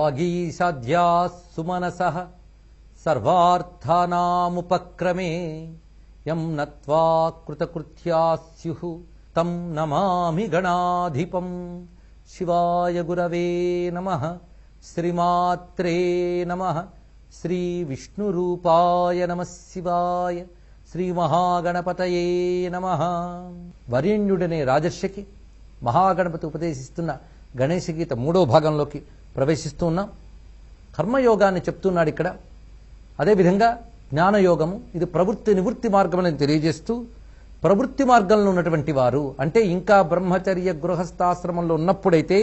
వాగీషాద్యా సుమనసః సర్వార్థానాముపక్రమే యం నత్వా కృతకృత్యా స్యుః తం నమామి గణాధిపం. శివాయ గురవే నమః. శ్రీమాత్రే నమః. శ్రీ విష్ణురూపాయ నమః శివాయ. శ్రీ మహాగణపతయే నమః. వరేణ్యుడనే రాజర్షికి మహాగణపతి ఉపదేశిస్తున్న గణేశ గీత 3వ భాగంలోకి ప్రవేశిస్తూ ఉన్నాం. కర్మయోగాన్ని చెప్తున్నాడు ఇక్కడ. అదేవిధంగా జ్ఞానయోగము, ఇది ప్రవృత్తి నివృత్తి మార్గములను తెలియజేస్తూ, ప్రవృత్తి మార్గంలో ఉన్నటువంటి వారు అంటే ఇంకా బ్రహ్మచర్య గృహస్థాశ్రమంలో ఉన్నప్పుడైతే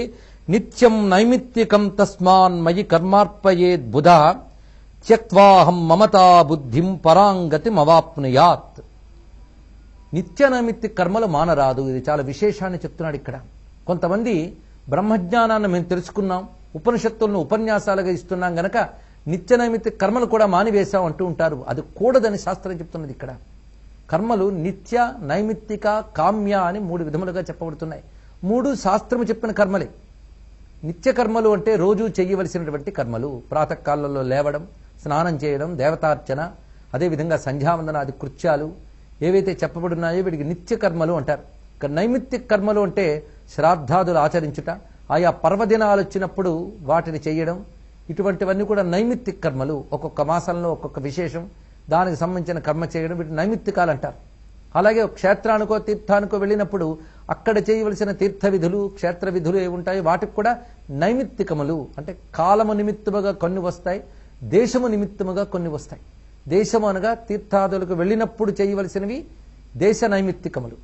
నిత్యం నైమిత్తికం తస్మాన్ మయి కర్మార్పయేద్ బుధ త్యక్వాహం మమతా బుద్ధిం పరాంగతిమవాప్నుయాత్. నిత్య నైమిత్తిక కర్మలు మానరాదు. ఇది చాలా విశేషాన్ని చెప్తున్నాడు ఇక్కడ. కొంతమంది బ్రహ్మజ్ఞానాన్ని మేము తెలుసుకున్నాం, ఉపనిషత్తులను ఉపన్యాసాలుగా ఇస్తున్నాం గనక నిత్య నైమిత్తిక కర్మలు కూడా మానివేశాం అంటూ ఉంటారు. అది కూడదని శాస్త్రం చెప్తున్నది ఇక్కడ. కర్మలు నిత్య, నైమిత్తిక, కామ్య అని 3 విధములుగా చెప్పబడుతున్నాయి. 3 శాస్త్రము చెప్పిన కర్మలే. నిత్య కర్మలు అంటే రోజు చేయవలసినటువంటి కర్మలు. ప్రాతకాలంలో లేవడం, స్నానం చేయడం, దేవతార్చన, అదేవిధంగా సంధ్యావందనాది కృత్యాలు ఏవైతే చెప్పబడున్నాయో వీటికి నిత్య కర్మలు అంటారు. ఇక నైమిత్తిక కర్మలు అంటే శ్రాద్ధాదులు ఆచరించుట, ఆయా పర్వదినాలు వచ్చినప్పుడు వాటిని చేయడం, ఇటువంటివన్నీ కూడా నైమిత్తిక కర్మలు. ఒక్కొక్క మాసంలో ఒక్కొక్క విశేషం, దానికి సంబంధించిన కర్మ చేయడం, వీటిని నైమిత్తికాలు అంటారు. అలాగే క్షేత్రానికో తీర్థానికో వెళ్ళినప్పుడు అక్కడ చేయవలసిన తీర్థ విధులు, క్షేత్ర విధులు ఏవి ఉంటాయో వాటికి కూడా నైమిత్తికములు. అంటే కాలము నిమిత్తముగా కొన్ని వస్తాయి, దేశము నిమిత్తముగా కొన్ని వస్తాయి. దేశము అనగా తీర్థాదులకు వెళ్ళినప్పుడు చేయవలసినవి దేశ నైమిత్తికములు.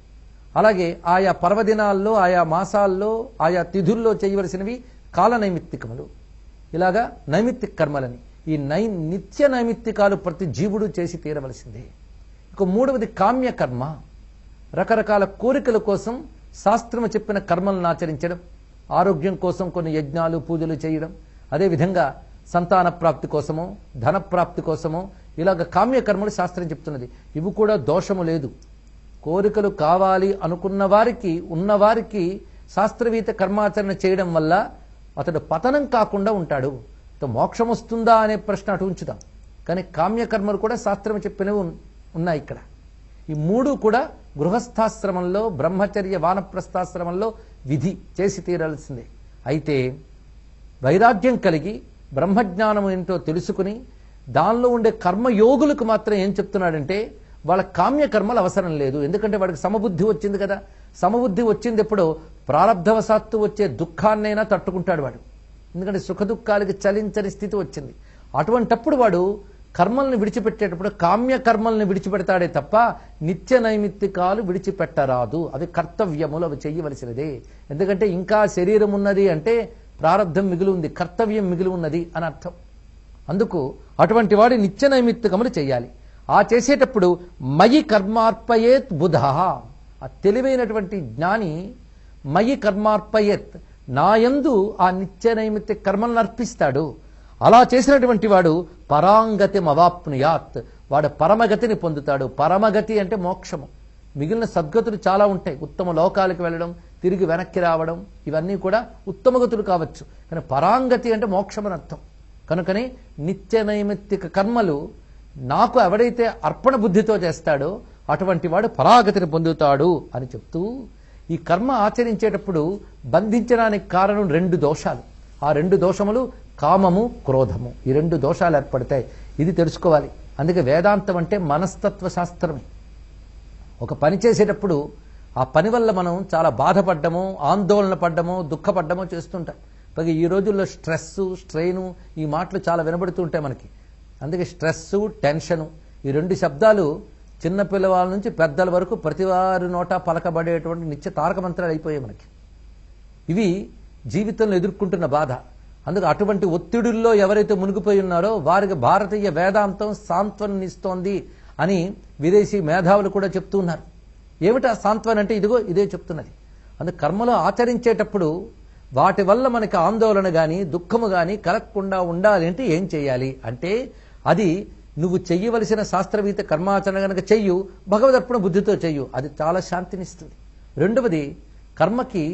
అలాగే ఆయా పర్వదినాల్లో, ఆయా మాసాల్లో, ఆయా తిథుల్లో చేయవలసినవి కాల నైమిత్తికములు. ఇలాగా నైమిత్తిక కర్మలని. ఈ నిత్య నైమిత్తికాలు ప్రతి జీవుడు చేసి తీరవలసిందే. ఇక 3వది కామ్య కర్మ. రకరకాల కోరికల కోసం శాస్త్రము చెప్పిన కర్మలను ఆచరించడం, ఆరోగ్యం కోసం కొన్ని యజ్ఞాలు పూజలు చేయడం, అదేవిధంగా సంతాన ప్రాప్తి కోసమో ధన ప్రాప్తి కోసమో ఇలాగ కామ్య కర్మలు శాస్త్రం చెప్తున్నది. ఇవి కూడా దోషము లేదు. కోరికలు కావాలి అనుకున్న వారికి, ఉన్నవారికి శాస్త్రవీత కర్మాచరణ చేయడం వల్ల అతడు పతనం కాకుండా ఉంటాడు. మోక్షం వస్తుందా అనే ప్రశ్న అటు ఉంచుదాం. కానీ కామ్యకర్మలు కూడా శాస్త్రం చెప్పినవి ఉన్నాయి ఇక్కడ. ఈ 3 కూడా గృహస్థాశ్రమంలో, బ్రహ్మచర్య వానప్రస్థాశ్రమంలో విధి చేసి తీరాల్సిందే. అయితే వైరాగ్యం కలిగి బ్రహ్మజ్ఞానం ఏంటో తెలుసుకుని దానిలో ఉండే కర్మయోగులకు మాత్రం ఏం చెప్తున్నాడంటే వాళ్ళ కామ్యకర్మలు అవసరం లేదు. ఎందుకంటే వాడికి సమబుద్ధి వచ్చింది కదా. సమబుద్ధి వచ్చింది ఎప్పుడో ప్రారబ్ధవశాత్తు వచ్చే దుఃఖాన్నైనా తట్టుకుంటాడు వాడు. ఎందుకంటే సుఖ దుఃఖాలకి చలించని స్థితి వచ్చింది. అటువంటప్పుడు వాడు కర్మల్ని విడిచిపెట్టేటప్పుడు కామ్య కర్మల్ని విడిచిపెడతాడే తప్ప నిత్య నైమిత్తికాలు విడిచిపెట్టరాదు. అవి కర్తవ్యములు, అవి చెయ్యవలసినదే. ఎందుకంటే ఇంకా శరీరం ఉన్నది అంటే ప్రారబ్ధం మిగిలి ఉంది, కర్తవ్యం మిగిలి ఉన్నది అని అర్థం. అందుకు అటువంటి వాడి నిత్య నైమిత్తికములు చేయాలి. ఆ చేసేటప్పుడు మయి కర్మార్పయేత్ బుధ. ఆ తెలివైనటువంటి జ్ఞాని మయి కర్మార్పయేత్, నాయందు ఆ నిత్య నైమిత్తిక కర్మలను అర్పిస్తాడు. అలా చేసినటువంటి వాడు పరాంగతి అవాప్నుయాత్, వాడు పరమగతిని పొందుతాడు. పరమగతి అంటే మోక్షము. మిగిలిన సద్గతులు చాలా ఉంటాయి. ఉత్తమ లోకాలకు వెళ్ళడం, తిరిగి వెనక్కి రావడం, ఇవన్నీ కూడా ఉత్తమగతులు కావచ్చు. కానీ పరాంగతి అంటే మోక్షం అని అర్థం. కనుకనే నిత్య నైమిత్తిక కర్మలు నాకు ఎవడైతే అర్పణ బుద్ధితో చేస్తాడో అటువంటి వాడు పరాగతిని పొందుతాడు అని చెప్తూ, ఈ కర్మ ఆచరించేటప్పుడు బంధించడానికి కారణం 2 దోషాలు. ఆ 2 దోషములు కామము, క్రోధము. ఈ 2 దోషాలు ఏర్పడతాయి. ఇది తెలుసుకోవాలి. అందుకే వేదాంతం అంటే మనస్తత్వ శాస్త్రమే. ఒక పని చేసేటప్పుడు ఆ పని వల్ల మనం చాలా బాధపడ్డమో, ఆందోళన పడ్డమో, దుఃఖపడ్డమో చేస్తుంటాం. పైగా ఈ రోజుల్లో స్ట్రెస్సు, స్ట్రెయిను ఈ మాటలు చాలా వినబడుతుంటాయి మనకి. అందుకే స్ట్రెస్సు, టెన్షను ఈ 2 శబ్దాలు చిన్న పిల్లవాళ్ళ నుంచి పెద్దల వరకు ప్రతి వారి నోట పలకబడేటువంటి నిత్య తారక మంత్రాలు అయిపోయాయి మనకి. ఇవి జీవితంలో ఎదుర్కొంటున్న బాధ. అందుకు అటువంటి ఒత్తిడుల్లో ఎవరైతే మునిగిపోయి ఉన్నారో వారికి భారతీయ వేదాంతం సాంత్వననిస్తోంది అని విదేశీ మేధావులు కూడా చెప్తూ ఉన్నారు. ఏమిటా సాంత్వన అంటే ఇదిగో ఇదే చెప్తున్నది. అందుకు కర్మలో ఆచరించేటప్పుడు వాటి వల్ల మనకి ఆందోళన కానీ దుఃఖము కానీ కలగకుండా ఉండాలి అంటే ఏం చేయాలి అంటే, అది నువ్వు చెయ్యవలసిన శాస్త్రవీత కర్మాచరణ గనక చెయ్యు, భగవదర్పణ బుద్ధితో చెయ్యు, అది చాలా శాంతినిస్తుంది. రెండవది, కర్మకి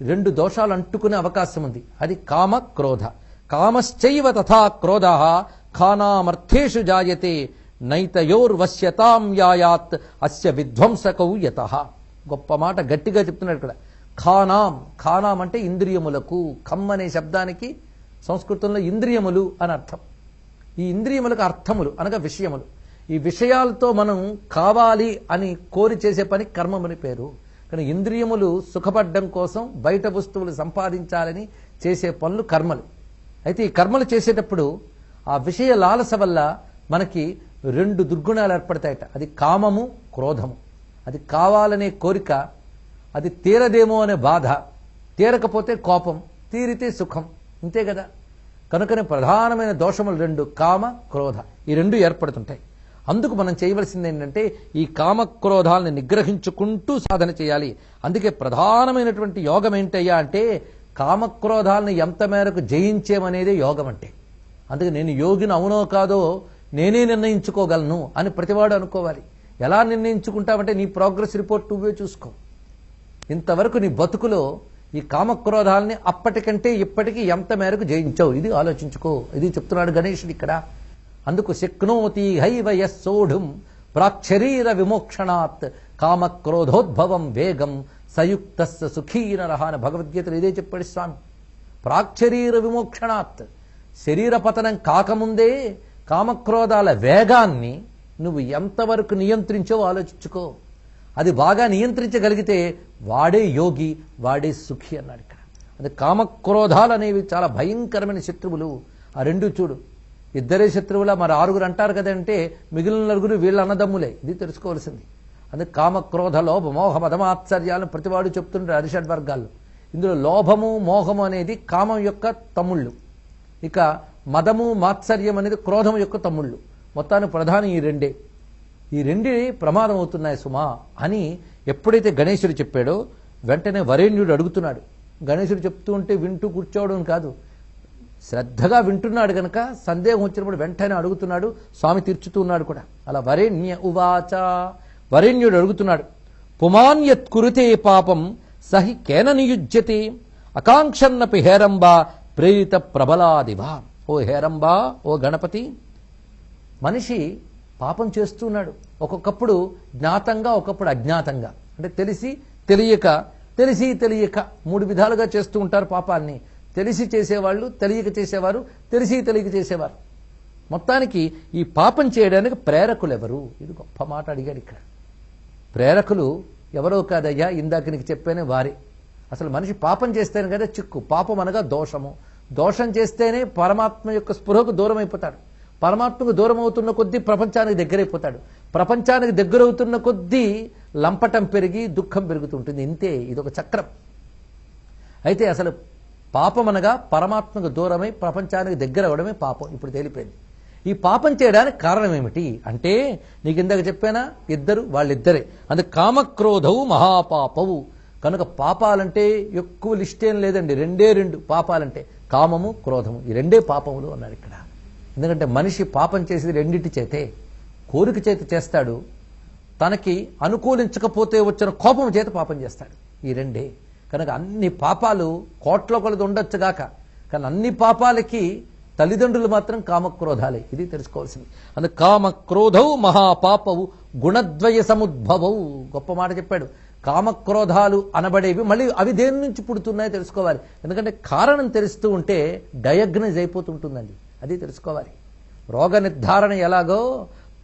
2 దోషాలు అంటుకునే అవకాశం ఉంది. అది కామ, క్రోధ. కామశ్చైవ తథా క్రోధః ఖానామర్థేషు జాయతే నైతయోర్వశ్యతాం యాయాత్ అస్య విధ్వంసకౌ యతః. గొప్ప మాట గట్టిగా చెప్తున్నాడు ఇక్కడ. ఖానాం అంటే ఇంద్రియములకు. ఖమ్ అనే శబ్దానికి సంస్కృతంలో ఇంద్రియములు అని అర్థం. ఈ ఇంద్రియములకు అర్థములు అనగా విషయములు. ఈ విషయాలతో మనం కావాలి అని కోరి చేసే పని కర్మమని పేరు. కానీ ఇంద్రియములు సుఖపడ్డం కోసం బయట వస్తువులు సంపాదించాలని చేసే పనులు కర్మలు. అయితే ఈ కర్మలు చేసేటప్పుడు ఆ విషయ లాలస వల్ల మనకి 2 దుర్గుణాలు ఏర్పడతాయట. అది కామము, క్రోధము. అది కావాలనే కోరిక, అది తీరదేమో అనే బాధ, తీరకపోతే కోపం, తీరితే సుఖం. ఇంతే కదా. కనుకనే ప్రధానమైన దోషములు 2 కామ, క్రోధ. ఈ 2 ఏర్పడుతుంటాయి. అందుకు మనం చేయవలసింది ఏంటంటే ఈ కామక్రోధాలను నిగ్రహించుకుంటూ సాధన చేయాలి. అందుకే ప్రధానమైనటువంటి యోగం ఏంటయ్యా అంటే కామక్రోధాలను ఎంత మేరకు జయించేమనేదే యోగం అంటే. అందుకే నేను యోగిని అవునో కాదో నేనే నిర్ణయించుకోగలను అని ప్రతివాడు అనుకోవాలి. ఎలా నిర్ణయించుకుంటావంటే నీ ప్రోగ్రెస్ రిపోర్ట్ నువ్వే చూసుకో. ఇంతవరకు నీ బతుకులో ఈ కామక్రోధాలని అప్పటికంటే ఇప్పటికీ ఎంత మేరకు జయించావు ఇది ఆలోచించుకో. ఇది చెప్తున్నాడు గణేశుడు ఇక్కడ. అందుకు శక్నోతి హైవ యస్సోఢుం ప్రాక్షరీర విమోక్షణాత్ కామక్రోధోద్భవం వేగం సయుక్తస్య సుఖీనరః అని భగవద్గీతలో ఇదే చెప్పాడు స్వామి. ప్రాక్షరీర విమోక్షణాత్, శరీర పతనం కాకముందే కామక్రోధాల వేగాన్ని నువ్వు ఎంతవరకు నియంత్రించావో ఆలోచించుకో. అది బాగా నియంత్రించగలిగితే వాడే యోగి, వాడే సుఖి అన్నాడు ఇక్కడ. అది కామక్రోధాలు అనేవి చాలా భయంకరమైన శత్రువులు. ఆ 2 చూడు, ఇద్దరే శత్రువులా మరి 6 అంటారు కదంటే మిగిలిన 9 వీళ్ళ అన్నదమ్ములే. ఇది తెలుసుకోవాల్సింది. అందుకే కామక్రోధ లోభ మోహ మదమాత్సర్యాలను ప్రతివాడు చెప్తుంటారు అరిషడ్ వర్గాల్లో. ఇందులో లోభము మోహము అనేది కామం యొక్క తమ్ముళ్ళు, ఇక మదము మాత్సర్యం అనేది క్రోధం యొక్క తమ్ముళ్ళు. మొత్తానికి ప్రధానం ఈ 2. ఈ 2 ప్రమాదం అవుతున్నాయి సుమా అని ఎప్పుడైతే గణేశుడు చెప్పాడో వెంటనే వరేణ్యుడు అడుగుతున్నాడు. గణేశుడు చెప్తూ ఉంటే వింటూ కూర్చోవడం కాదు, శ్రద్ధగా వింటున్నాడు గనక సందేహం వచ్చినప్పుడు వెంటనే అడుగుతున్నాడు. స్వామి తీర్చుతూ ఉన్నాడు కూడా. అలా వరేణ్య ఉవాచ, వరేణ్యుడు అడుగుతున్నాడు. పుమాన్యత్ కురుతే పాపం సహి కేన నియుజ్యతే అకాంక్షన్నపి హేరంబా ప్రేరిత ప్రబలాదివా. ఓ హేరంబా, ఓ గణపతి, మనిషి పాపం చేస్తున్నాడు. ఒక్కొక్కప్పుడు జ్ఞాతంగా, ఒకప్పుడు అజ్ఞాతంగా. అంటే తెలిసి తెలియక, తెలిసి తెలియక 3 విధాలుగా చేస్తూ ఉంటారు పాపాన్ని. తెలిసి చేసేవాళ్ళు, తెలియక చేసేవారు, తెలిసి తెలియక చేసేవారు. మొత్తానికి ఈ పాపం చేయడానికి ప్రేరకులు ఎవరు? ఇది గొప్ప మాట అడిగాడు ఇక్కడ. ప్రేరకులు ఎవరో కాదయ్యా, ఇందాక నీకు చెప్పానే వారే. అసలు మనిషి పాపం చేస్తేనే కదా చిక్కు. పాపం అనగా దోషము. దోషం చేస్తేనే పరమాత్మ యొక్క స్పృహకు దూరం అయిపోతాడు. పరమాత్మకు దూరం అవుతున్న కొద్దీ ప్రపంచానికి దగ్గరైపోతాడు. ప్రపంచానికి దగ్గరవుతున్న కొద్దీ లంపటం పెరిగి దుఃఖం పెరుగుతుంటుంది. ఇంతే, ఇదొక చక్రం. అయితే అసలు పాపం అనగా పరమాత్మకు దూరమై ప్రపంచానికి దగ్గర అవడమే పాపం. ఇప్పుడు తేలిపోయింది. ఈ పాపం చేయడానికి కారణం ఏమిటి అంటే నీకు ఇందాక చెప్పానా, వాళ్ళిద్దరే. అందుకే కామక్రోధవు మహాపాపవు. కనుక పాపాలంటే ఎక్కువ లిస్ట్ ఏం లేదండి, 2 పాపాలంటే కామము, క్రోధము. ఈ 2 పాపములు అన్నాడు ఇక్కడ. ఎందుకంటే మనిషి పాపం చేసేది 2 చేతే. కోరిక చేత చేస్తాడు, తనకి అనుకూలించకపోతే వచ్చిన కోపం చేత పాపం చేస్తాడు. ఈ 2. కనుక అన్ని పాపాలు కోట్ల కొలది ఉండొచ్చుగాక, కానీ అన్ని పాపాలకి తల్లిదండ్రులు మాత్రం కామక్రోధాలే. ఇది తెలుసుకోవాల్సింది. అందుకే కామక్రోధవు మహాపాపవు గుణద్వయ సముద్భవవు. గొప్ప మాట చెప్పాడు. కామక్రోధాలు అనబడేవి మళ్ళీ అవి దేని నుంచి పుడుతున్నాయో తెలుసుకోవాలి. ఎందుకంటే కారణం తెలుస్తూ ఉంటే డయాగ్నైజ్ అయిపోతుంటుందండి. అది తెలుసుకోవాలి. రోగ నిర్ధారణ ఎలాగో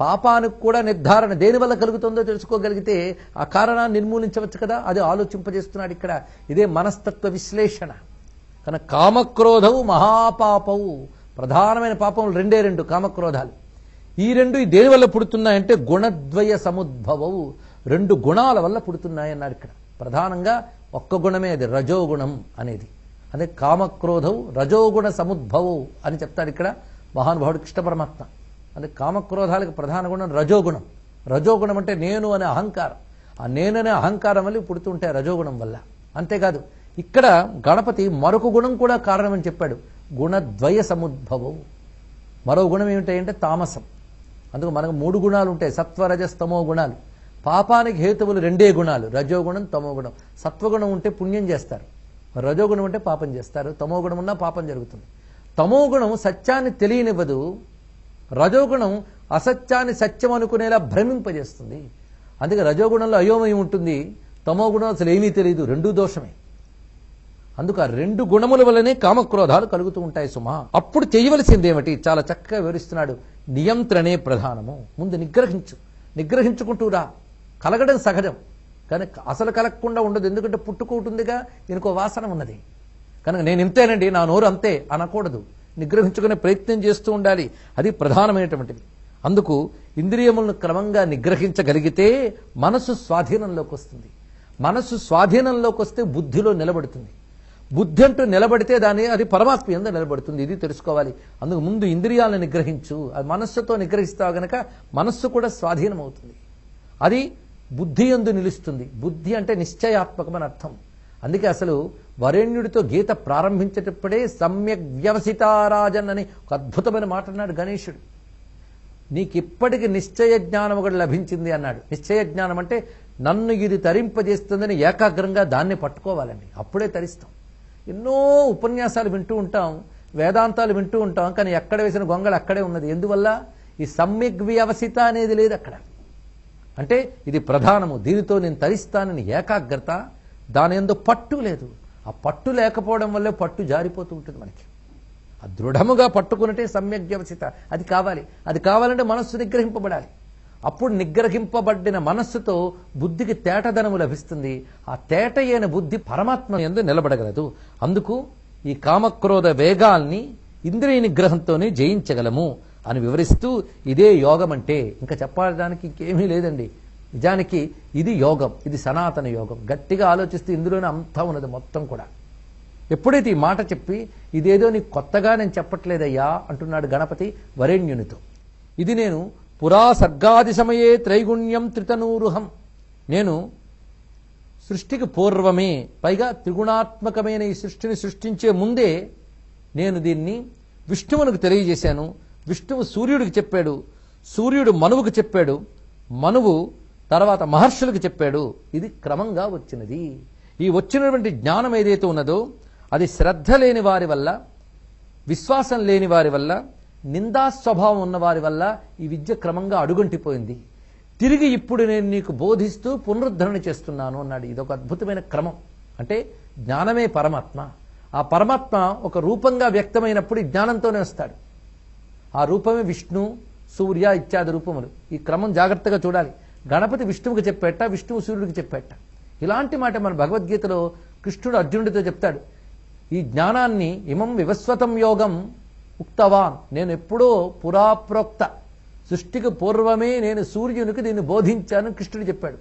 పాపానికి కూడా నిర్ధారణ దేనివల్ల కలుగుతుందో తెలుసుకోగలిగితే ఆ కారణాన్ని నిర్మూలించవచ్చు కదా. అది ఆలోచింపజేస్తున్నాడు ఇక్కడ. ఇదే మనస్తత్వ విశ్లేషణ. కనుక కామక్రోధవు మహాపాపవు. ప్రధానమైన పాపములు 2 కామక్రోధాలు. ఈ 2 దేని వల్ల పుడుతున్నాయంటే గుణద్వయ సముద్భవవు. 2 గుణాల వల్ల పుడుతున్నాయన్నాడు ఇక్కడ. ప్రధానంగా ఒక్క గుణమే, అది రజోగుణం అనేది. అదే కామక్రోధవు రజోగుణ సముద్భవవు అని చెప్తాడు ఇక్కడ మహానుభావుడు కృష్ణ పరమాత్మ. అదే కామక్రోధాలకు ప్రధాన గుణం రజోగుణం. రజోగుణం అంటే నేను అనే అహంకారం. ఆ నేననే అహంకారం వల్ల పుడుతుంటాయి రజోగుణం వల్ల. అంతేకాదు ఇక్కడ గణపతి మరొక గుణం కూడా కారణమని చెప్పాడు. గుణద్వయ సముద్భవవు. మరో గుణం ఏమిటంటే తామసం. అందుకు మనకు 3 గుణాలు ఉంటాయి, సత్వరజస్తమో గుణాలు. పాపానికి హేతువులు 2 గుణాలు, రజోగుణం, తమోగుణం. సత్వగుణం ఉంటే పుణ్యం చేస్తారు, రజోగుణం ఉంటే పాపం చేస్తారు, తమోగుణం ఉన్నా పాపం జరుగుతుంది. తమోగుణం సత్యాన్ని తెలియనివ్వదు, రజోగుణం అసత్యాన్ని సత్యం అనుకునేలా భ్రమింపజేస్తుంది. అందుకే రజోగుణంలో అయోమయం ఉంటుంది, తమోగుణం అసలు ఏమీ తెలియదు, రెండూ దోషమే. అందుకు ఆ రెండు గుణముల వల్లనే కామక్రోధాలు కలుగుతూ ఉంటాయి సుమా. అప్పుడు చేయవలసిందేమిటి చాలా చక్కగా వివరిస్తున్నాడు. నియంత్రణే ప్రధానము. ముందు నిగ్రహించుకుంటూ రా. కలగడం సహజం, కానీ అసలు కలగకుండా ఉండదు. ఎందుకంటే పుట్టుకుంటుందిగా, దీనికో వాసన ఉన్నది కనుక నేను ఇంతేనండి, నా నోరు అంతే అనకూడదు. నిగ్రహించుకునే ప్రయత్నం చేస్తూ ఉండాలి. అది ప్రధానమైనటువంటిది. అందుకు ఇంద్రియములను క్రమంగా నిగ్రహించగలిగితే మనస్సు స్వాధీనంలోకి వస్తుంది. మనస్సు స్వాధీనంలోకి వస్తే బుద్ధిలో నిలబడుతుంది. బుద్ధి అంటూ నిలబడితే అది పరమాత్మ యందు నిలబడుతుంది. ఇది తెలుసుకోవాలి. అందుకు ముందు ఇంద్రియాలను నిగ్రహించు. అది మనస్సుతో నిగ్రహిస్తావు గనక మనస్సు కూడా స్వాధీనం అవుతుంది. అది బుద్ధి యందు నిలుస్తుంది. బుద్ధి అంటే నిశ్చయాత్మకమని అర్థం. అందుకే అసలు వరేణ్యుడితో గీత ప్రారంభించేటప్పుడే సమ్యక్ వ్యవసితారాజన్ అని ఒక అద్భుతమైన మాట అన్నాడు గణేశుడు. నీకిప్పటికి నిశ్చయ జ్ఞానం ఒకటి లభించింది అన్నాడు. నిశ్చయ జ్ఞానం అంటే నన్ను ఇది తరింపజేస్తుందని ఏకాగ్రంగా దాన్ని పట్టుకోవాలండి, అప్పుడే తరిస్తాం. ఎన్నో ఉపన్యాసాలు వింటూ ఉంటాం, వేదాంతాలు వింటూ ఉంటాం, కానీ ఎక్కడ వేసిన గొంగళ అక్కడే ఉన్నది. ఎందువల్ల? ఈ సమ్యక్ వ్యవసిత అనేది లేదు అక్కడ. అంటే ఇది ప్రధానము, దీనితో నేను తరిస్తానని ఏకాగ్రత, దాని యందు పట్టు లేదు. ఆ పట్టు లేకపోవడం వల్లే పట్టు జారిపోతూ ఉంటుంది మనకి. ఆ దృఢముగా పట్టుకున్నట్టే సమ్యక్ వ్యవసిత. అది కావాలి. అది కావాలంటే మనస్సు నిగ్రహింపబడాలి. అప్పుడు నిగ్రహింపబడిన మనస్సుతో బుద్ధికి తేటదనము లభిస్తుంది. ఆ తేట అయిన బుద్ధి పరమాత్మ యందు నిలబడగలదు. అందుకు ఈ కామక్రోధ వేగాల్ని ఇంద్రియ నిగ్రహంతోనే జయించగలము అని వివరిస్తూ, ఇదే యోగం అంటే. ఇంకా చెప్పడానికి ఇంకేమీ లేదండి. నిజానికి ఇది యోగం, ఇది సనాతన యోగం. గట్టిగా ఆలోచిస్తే ఇందులోనే అంతా ఉన్నది మొత్తం కూడా. ఎప్పుడైతే ఈ మాట చెప్పి, ఇదేదో నీకు కొత్తగా నేను చెప్పట్లేదయ్యా అంటున్నాడు గణపతి వరేణ్యునితో. ఇది నేను పురా సర్గాది సమయే త్రైగుణ్యం త్రితనూరుహం, నేను సృష్టికి పూర్వమే, పైగా త్రిగుణాత్మకమైన ఈ సృష్టిని సృష్టించే ముందే నేను దీన్ని విష్ణువునికి తెలియజేశాను. విష్ణువు సూర్యుడికి చెప్పాడు, సూర్యుడు మనువుకు చెప్పాడు, మనువు తర్వాత మహర్షులకు చెప్పాడు. ఇది క్రమంగా వచ్చినది. ఈ వచ్చినటువంటి జ్ఞానం ఏదైతే ఉన్నదో అది శ్రద్ధ లేని వారి వల్ల, విశ్వాసం లేని వారి వల్ల, నిందా స్వభావం ఉన్న వారి వల్ల ఈ విద్య క్రమంగా అడుగంటిపోయింది. తిరిగి ఇప్పుడు నేను నీకు బోధిస్తూ పునరుద్ధరణ చేస్తున్నాను అన్నాడు. ఇదొక అద్భుతమైన క్రమం. అంటే జ్ఞానమే పరమాత్మ. ఆ పరమాత్మ ఒక రూపంగా వ్యక్తమైనప్పుడు ఈ జ్ఞానంతోనే వస్తాడు. ఆ రూపమే విష్ణు, సూర్య ఇత్యాది రూపములు. ఈ క్రమం జాగ్రత్తగా చూడాలి. గణపతి విష్ణువుకి చెప్పేట, విష్ణువు సూర్యుడికి చెప్పేట. ఇలాంటి మాట మన భగవద్గీతలో కృష్ణుడు అర్జునుడితో చెప్తాడు. ఈ జ్ఞానాన్ని ఇమం వివస్వతం యోగం ఉక్తవాన్, నేను ఎప్పుడో పురాప్రోక్త సృష్టికి పూర్వమే నేను సూర్యునికి దీన్ని బోధించాను కృష్ణుడు చెప్పాడు.